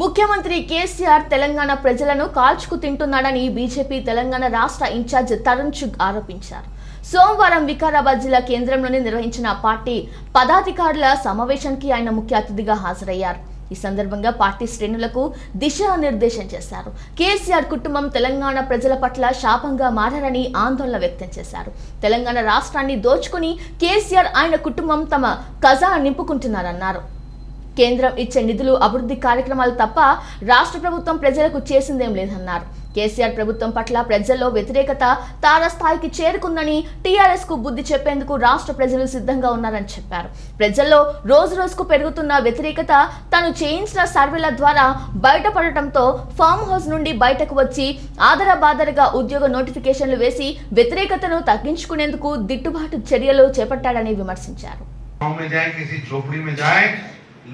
ముఖ్యమంత్రి కేసీఆర్ తెలంగాణ ప్రజలను కాల్చుకు తింటున్నాడని బీజేపీ తెలంగాణ రాష్ట్ర ఇన్ఛార్జ్ తరుణ్ చుగ్ ఆరోపించారు. సోమవారం వికారాబాద్ జిల్లా కేంద్రంలోని నిర్వహించిన పార్టీ పదాధికారుల సమావేశానికి ఆయన ముఖ్య అతిథిగా హాజరయ్యారు. ఈ సందర్భంగా పార్టీ శ్రేణులకు దిశానిర్దేశం చేశారు. కేసీఆర్ కుటుంబం తెలంగాణ ప్రజల పట్ల శాపంగా మారారని ఆందోళన వ్యక్తం చేశారు. తెలంగాణ రాష్ట్రాన్ని దోచుకుని కేసీఆర్ ఆయన కుటుంబం తమ ఖజానా నింపుకుంటున్నారన్నారు. కేంద్రం ఇచ్చే నిధులు అభివృద్ధి కార్యక్రమాలు తప్ప రాష్ట్ర ప్రభుత్వం ప్రజలకు చేసిందేం లేదన్నారు. కేసీఆర్ ప్రభుత్వం పట్ల ప్రజల్లో వ్యతిరేకత తారస్థాయికి చేరుకుందని టీఆర్ఎస్ కు బుద్ధి చెప్పేందుకు రాష్ట్ర ప్రజలు సిద్ధంగా ఉన్నారని చెప్పారు. ప్రజల్లో రోజు రోజుకు పెరుగుతున్న వ్యతిరేకత తాను చేయించిన సర్వేల ద్వారా బయటపడటంతో ఫామ్ హౌస్ నుండి బయటకు వచ్చి ఆదరబాదరగా ఉద్యోగ నోటిఫికేషన్లు వేసి వ్యతిరేకతను తగ్గించుకునేందుకు దిట్టుబాటు చర్యలు చేపట్టాడని విమర్శించారు.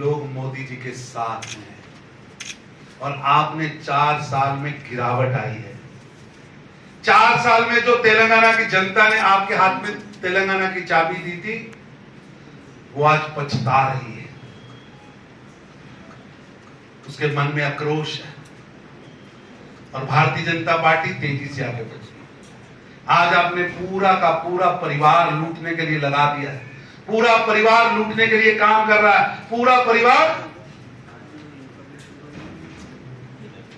लोग मोदी जी के साथ हैं और आपने 4 साल में गिरावट आई है। 4 साल में जो तेलंगाना की जनता ने आपके हाथ में तेलंगाना की चाबी दी थी वो आज पछता रही है, उसके मन में आक्रोश है और भारतीय जनता पार्टी तेजी से आगे बढ़ी। आज आपने पूरा का पूरा परिवार लूटने के लिए लगा दिया है, पूरा परिवार लूटने के लिए काम कर रहा है, पूरा परिवार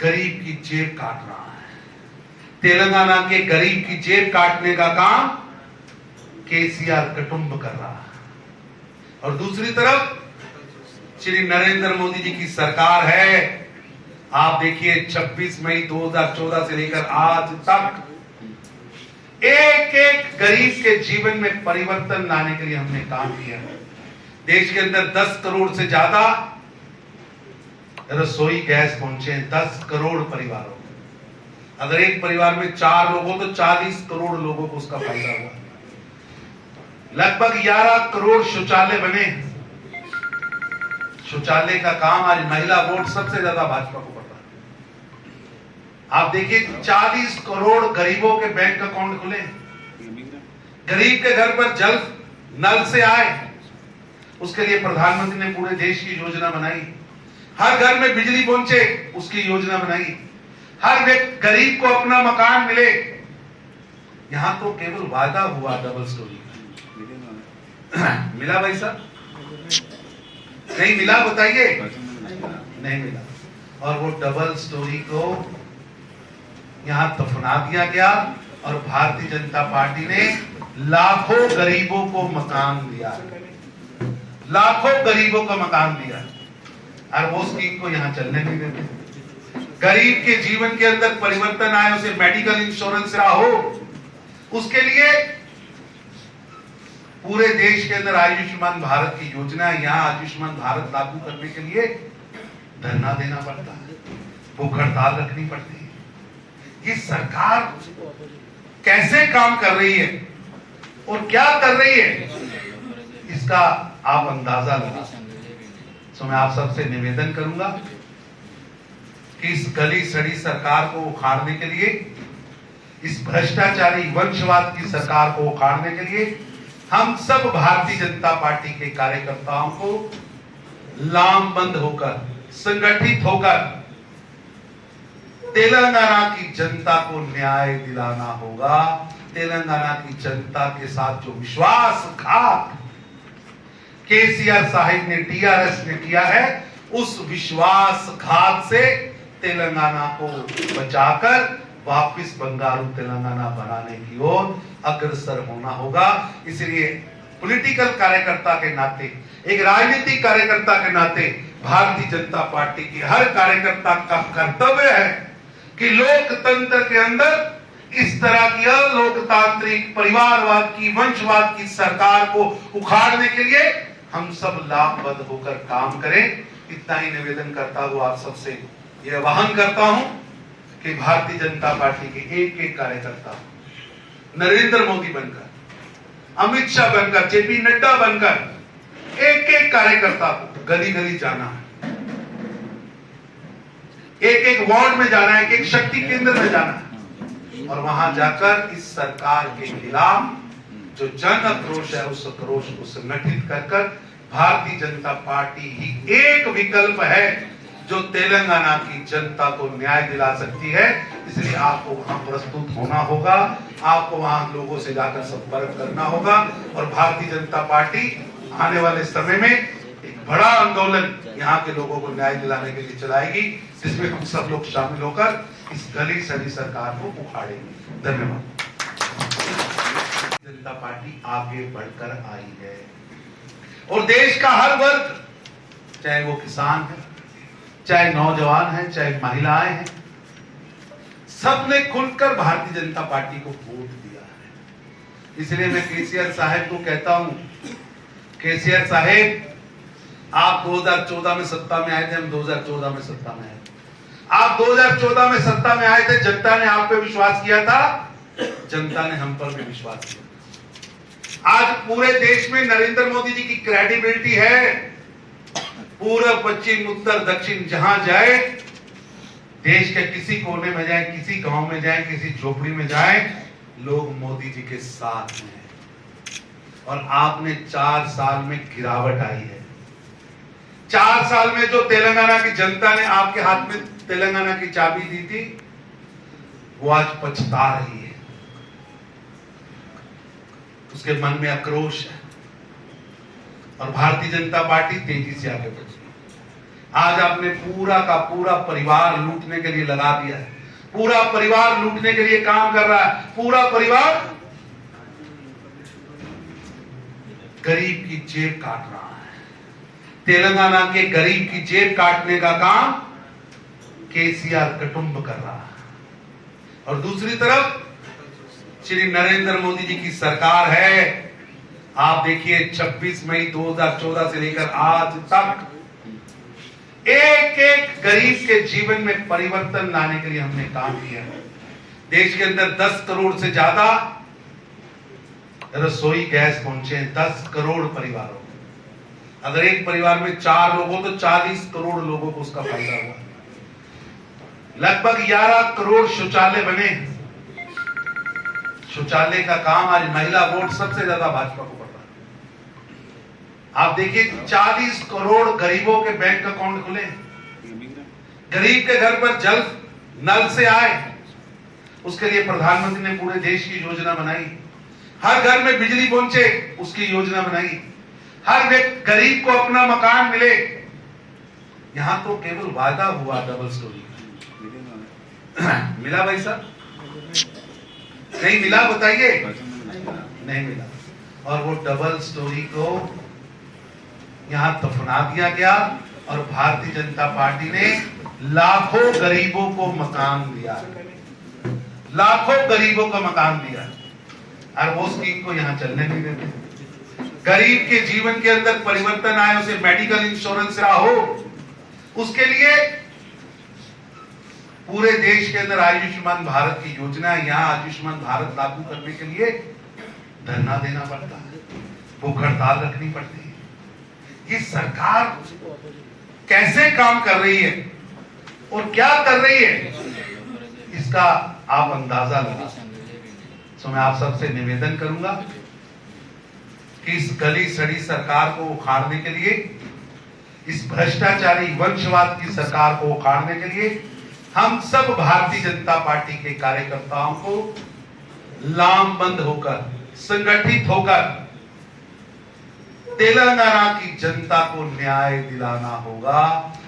गरीब की जेब काट रहा है। तेलंगाना के गरीब की जेब काटने का काम केसीआर कुटुंब कर रहा है और दूसरी तरफ श्री नरेंद्र मोदी जी की सरकार है। आप देखिए 26 मई 2014 से लेकर आज तक एक एक गरीब के जीवन में परिवर्तन लाने के लिए हमने काम किया। देश के अंदर 10 करोड़ से ज्यादा रसोई गैस पहुंचे, 10 करोड़ परिवारों को। अगर एक परिवार में 4 लोग हो तो 40 करोड़ लोगों को उसका फायदा हुआ। लगभग 11 करोड़ शौचालय बने। शौचालय का काम आज महिला वोट सबसे ज्यादा भाजपा को। आप देखिए 40 करोड़ गरीबों के बैंक अकाउंट खुले, गरीब के घर पर जल नल से आए, उसके लिए प्रधानमंत्री ने पूरे देश की योजना बनाई। हर घर में बिजली पहुंचे, उसकी योजना बनाई। हर व्यक्ति गरीब को अपना मकान मिले। यहां तो केवल वादा हुआ, डबल स्टोरी मिला भाई साहब? नहीं मिला, बताइए। नहीं मिला और वो डबल स्टोरी को यहां दफना दिया गया और भारतीय जनता पार्टी ने लाखों गरीबों को मकान दिया, लाखों गरीबों को मकान दिया और वो स्कीम को यहां चलने नहीं देते। गरीब के जीवन के अंदर परिवर्तन आए, उसे मेडिकल इंश्योरेंस हो, उसके लिए पूरे देश के अंदर आयुष्मान भारत की योजना, यहां आयुष्मान भारत लागू करने के लिए धरना देना पड़ता है, भूख हड़ताल रखनी पड़ती है। ये सरकार कैसे काम कर रही है और क्या कर रही है, इसका आप अंदाजा लगा सकते हैं। तो मैं आप सबसे निवेदन करूंगा कि इस गली सड़ी सरकार को उखाड़ने के लिए, इस भ्रष्टाचारी वंशवाद की सरकार को उखाड़ने के लिए हम सब भारतीय जनता पार्टी के कार्यकर्ताओं को लामबंद होकर, संगठित होकर तेलंगाना की जनता को न्याय दिलाना होगा। तेलंगाना की जनता के साथ जो विश्वासघात केसीआर साहिब ने, टीआरएस ने किया है, उस विश्वासघात से तेलंगाना को बचाकर वापस बंगारू तेलंगाना बनाने की ओर अग्रसर होना होगा। इसलिए पॉलिटिकल कार्यकर्ता के नाते, एक राजनीतिक कार्यकर्ता के नाते भारतीय जनता पार्टी की हर कार्यकर्ता का कर्तव्य है कि लोकतंत्र के अंदर इस तरह की अलोकतांत्रिक परिवारवाद की, वंशवाद की सरकार को उखाड़ने के लिए हम सब लाभबद्ध होकर काम करें। इतना ही निवेदन करता हुआ आप सबसे यह आह्वान करता हूं कि भारतीय जनता पार्टी के एक एक कार्यकर्ता नरेंद्र मोदी बनकर, अमित शाह बनकर, जेपी नड्डा बनकर एक एक कार्यकर्ता को गली गली जाना है, एक एक वार्ड में जाना है, एक एक शक्ति केंद्र में जाना है और वहां जाकर इस सरकार के खिलाफ जो जन आक्रोश है, उस आक्रोश को संगठित कर भारतीय जनता पार्टी ही एक विकल्प है जो तेलंगाना की जनता को न्याय दिला सकती है। इसलिए आपको वहां प्रस्तुत होना होगा, आपको वहां लोगों से जाकर संपर्क करना होगा और भारतीय जनता पार्टी आने वाले समय में एक बड़ा आंदोलन यहाँ के लोगों को न्याय दिलाने के लिए चलाएगी, जिसमें हम सब लोग शामिल होकर इस गली सड़ी सरकार को उखाड़ेंगे। धन्यवाद। जनता पार्टी आगे बढ़कर आई है और देश का हर वर्ग, चाहे वो किसान है, चाहे नौजवान है, चाहे महिलाएं हैं, सबने खुलकर भारतीय जनता पार्टी को वोट दिया है। इसलिए मैं केसीआर साहब को कहता हूं, केसीआर साहब, आप 2014 में सत्ता में आए थे, हम 2014 में सत्ता में आए। आप 2014 में सत्ता में आए थे, जनता ने आप पे विश्वास किया था, जनता ने हम पर भी विश्वास किया। आज पूरे देश में नरेंद्र मोदी जी की क्रेडिबिलिटी है। पूर्व, पश्चिम, उत्तर, दक्षिण जहां जाए, देश के किसी कोने में जाए, किसी गांव में जाए, किसी झोपड़ी में जाए, लोग मोदी जी के साथ हैं। और आपने 4 साल में गिरावट आई है। 4 साल में जो तेलंगाना की जनता ने आपके हाथ में तेलंगाना की चाबी दी थी, वो आज पछता रही है। उसके मन में आक्रोश है और भारतीय जनता पार्टी तेजी से आगे बढ़ी। आज आपने पूरा का पूरा परिवार लूटने के लिए लगा दिया है। पूरा परिवार लूटने के लिए काम कर रहा है। पूरा परिवार गरीब की जेब काट रहा है। तेलंगाना के गरीब की जेब काटने का काम केसीआर कुटुंब कर रहा है। और दूसरी तरफ श्री नरेंद्र मोदी जी की सरकार है। आप देखिए 26 मई 2014 से लेकर आज तक एक एक गरीब के जीवन में परिवर्तन लाने के लिए हमने काम किया है। देश के अंदर 10 करोड़ से ज्यादा रसोई गैस पहुंचे हैं, 10 करोड़ परिवारों को। अगर एक परिवार में 4 लोग हो तो 40 करोड़ लोगों को उसका फायदा हुआ। लगभग 11 करोड़ शौचालय बने। शौचालय का काम आज महिला वोट सबसे ज्यादा भाजपा को पड़ रहा है। आप देखिए 40 करोड़ गरीबों के बैंक अकाउंट खुले। गरीब के घर पर जल नल से आए, उसके लिए प्रधानमंत्री ने पूरे देश की योजना बनाई। हर घर में बिजली पहुंचे, उसकी योजना बनाई। हर व्यक्ति गरीब को अपना मकान मिले। यहां तो केवल वादा हुआ डबल स्टोरी। मिला भाई साहब? नहीं मिला, बताइए। नहीं मिला। और वो डबल स्टोरी को यहां दफना दिया गया और भारतीय जनता पार्टी ने लाखों गरीबों को मकान दिया। लाखों गरीबों को मकान दिया और वो स्कीम को यहां चलने नहीं देते। गरीब के जीवन के अंदर परिवर्तन आए, उसे मेडिकल इंश्योरेंस हो, उसके लिए पूरे देश के अंदर आयुष्मान भारत की योजना है। यहाँ आयुष्मान भारत लागू करने के लिए धरना देना पड़ता है, भूख हड़ताल रखनी पड़ती है। ये सरकार कैसे काम कर रही है और क्या कर रही है, इसका आप अंदाजा लगा। तो मैं आप सबसे निवेदन करूंगा कि इस गली सड़ी सरकार को उखाड़ने के लिए, इस भ्रष्टाचारी वंशवाद की सरकार को उखाड़ने के लिए हम सब भारतीय जनता पार्टी के कार्यकर्ताओं को लामबंद होकर, संगठित होकर तेलंगाना की जनता को न्याय दिलाना होगा।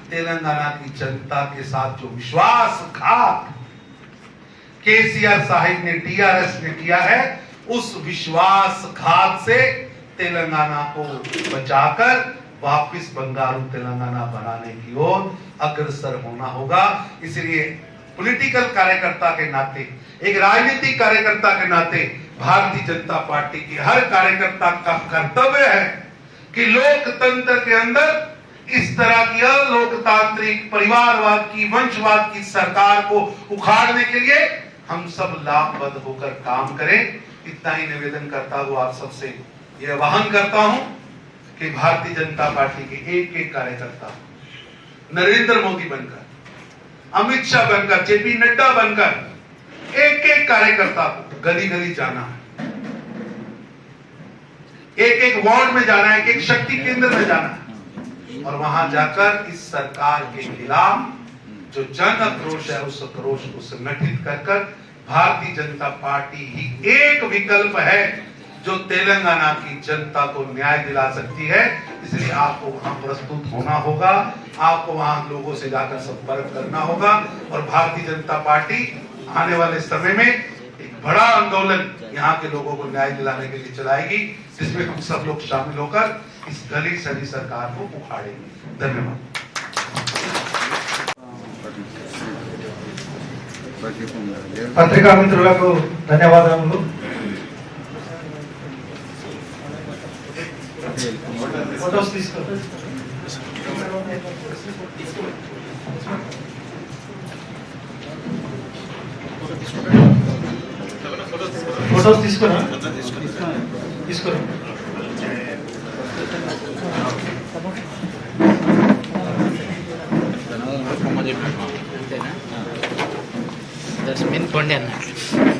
तेलंगाना की जनता के साथ जो विश्वासघात केसीआर साहिब ने, टीआरएस ने किया है, उस विश्वासघात से तेलंगाना को बचाकर वापिस बंगारू तेलंगाना बनाने की ओर अग्रसर होना होगा। इसलिए पॉलिटिकल कार्यकर्ता के नाते, एक राजनीतिक कार्यकर्ता के नाते भारतीय जनता पार्टी की हर कार्यकर्ता का कर्तव्य है कि लोकतंत्र के अंदर इस तरह की अलोकतांत्रिक, परिवारवाद की, वंशवाद की सरकार को उखाड़ने के लिए हम सब लामबंद होकर काम करें। इतना ही निवेदन करता हुआ आप सबसे यह आह्वान करता हूं कि भारतीय जनता पार्टी के एक एक कार्यकर्ता नरेंद्र मोदी बनकर, अमित शाह बनकर, जेपी नड्डा बनकर एक एक कार्यकर्ता को गली गली जाना है, एक एक वार्ड में जाना है, एक एक शक्ति केंद्र में जाना है और वहां जाकर इस सरकार के खिलाफ जो जन आक्रोश है उस आक्रोश को संगठित कर भारतीय जनता पार्टी ही एक विकल्प है जो तेलंगाना की जनता को न्याय दिला सकती है। इसलिए आपको वहां प्रस्तुत होना होगा, आपको वहां लोगों से जाकर संपर्क करना होगा और भारतीय जनता पार्टी आने वाले समय में एक बड़ा आंदोलन यहाँ के लोगों को न्याय दिलाने के लिए चलाएगी, जिसमें हम सब लोग शामिल होकर इस गली सड़ी सरकार को उखाड़ेंगे। धन्यवाद। పత్రికా మిత్రులకు ధన్యవాదములు. ఫోటోస్ తీసుకో. ఫోటోస్ తీసుకోరా? తీసుకోరా. అంతేనా? దర్శనం పొండి అన్నట్లు.